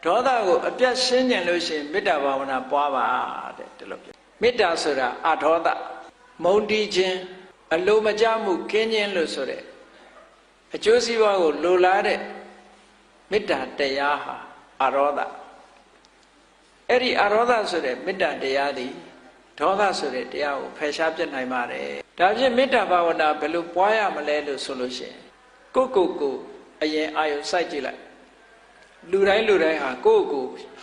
ဒေါသကိုအပြတ်ရှင်းကျင်လို့ရှိရင်မေတ္တာဘာဝနာပွားပါတဲ့ဒီလိုပြောမေတ္တာဆိုတာအဒေါသမုန်းတီးခြင်းအလိုမကျမှုကင်းခြင်းလို့ဆိုတဲ့အကျိုးစီးပွားကိုလိုလားတဲ့မေတ္တာတရားဟာအရောဓအဲ့ဒီအရောဓဆိုတဲ့မေတ္တာတရားသည်ဒေါသဆိုတဲ့တရားကိုဖယ်ရှားပြတ်နိုင်ပါတယ်ဒါဖြင့်မေတ္တာဘာဝနာဘယ်လိုပွားရမလဲလို့ဆိုလို့ရှိရင်ကိုအရင်အာယုံစိုက်ကြည့်လိုက်လူတိုင်းဟာကို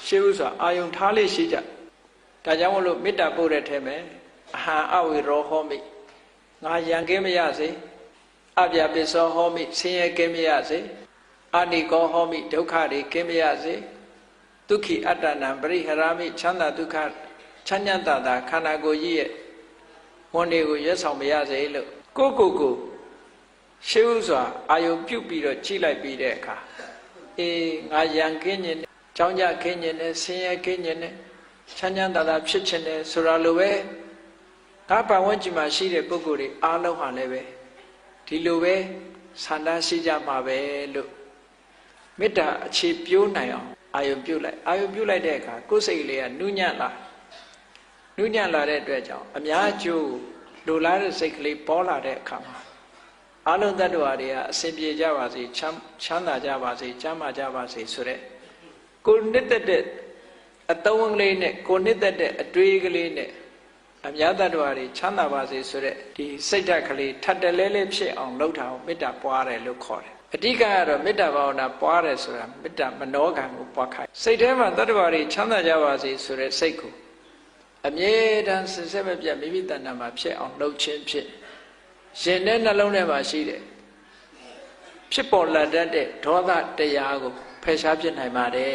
ရှေးဥစွာအာယုံထားလေးရှိကြဒါကြောင့်မလို့မေတ္တာပို့တဲ့ထဲမှာအဟံအဝေရောဟောမိငါရန်ကင်းမရစေအပြပိစောဟောမိဆင်းရဲကင်းမရစေအာနိကောဟောမိဒုက္ခတွေကင်းမရစေဒုက္ခိအတ္တနံပရိဟရာမိချမ်းသာဒုက္ခချမ်းသာတာခန္ဓာကိုယ်ကြီးရဲ့ဝန်တွေကိုရွတ်ဆောင်မရစေလို့ကိုရှေးဥစွာအာယုံပြုတ်ပြီးတော့ကြည့်လိုက်ပြီးတဲ့အခါငါရန်ကင်းခြင်းနဲ့ကြောင်းကြကင်းခြင်းနဲ့ဆင်းရဲကင်းခြင်းနဲ့ချမ်းသာဖြစ်ခြင်းနဲ့ဆိုတာလိုပဲငါပတ်ဝန်းကျင်မှာရှိတဲ့ပုဂ္ဂိုလ်တွေအားလုံးဟာလည်းပဲဒီလိုပဲဆန္ဒရှိကြမှာပဲလို့မေတ္တာအခြေပြိုးနိုင်အောင်အာယုံပြုတ်လိုက်တဲ့အခါကိုယ်စိတ်လေးကနုညံ့လာတဲ့အတွက်ကြောင့်အများကျိုးလိုလားတဲ့စိတ်ကလေးပေါ်လာတဲ့အခါမှာအလုံးသတ္တဝါတွေကအစဉ်ပြေကြပါစေချမ်းသာကြပါစေကျမ်းမာကြပါစေဆိုတဲ့ကိုနှစ်သက်တဲ့အသုံးကလေးနဲ့ကိုနှစ်သက်တဲ့အတွေးကလေးနဲ့အများသတ္တဝါတွေချမ်းသာပါစေဆိုတဲ့ဒီစိတ်ဓာတ်ကလေးထပ်တလဲလဲဖြစ်အောင်လုပ်တာကိုမေတ္တာပွားတယ်လို့ခေါ်တယ်အဓိကကတော့မေတ္တာဘာဝနာပွားတယ်ဆိုတာမေတ္တာမနောကံကိုပွားခိုင်းစိတ်ထဲမှာသတ္တဝါတွေချမ်းသာကြပါစေဆိုတဲ့စိတ်ကိုအမြဲတမ်းစင်စစ်မပြတ်မိမိတဏ္ဍာမှာဖြစ်အောင်လုပ်ခြင်းဖြစ်ရှင်တဲ့နှလုံးထဲမှာရှိတဲ့ဖြစ်ပေါ်လာတတ်တဲ့ဒေါသတရားကိုဖယ်ရှားပြစ်နိုင်ပါတယ်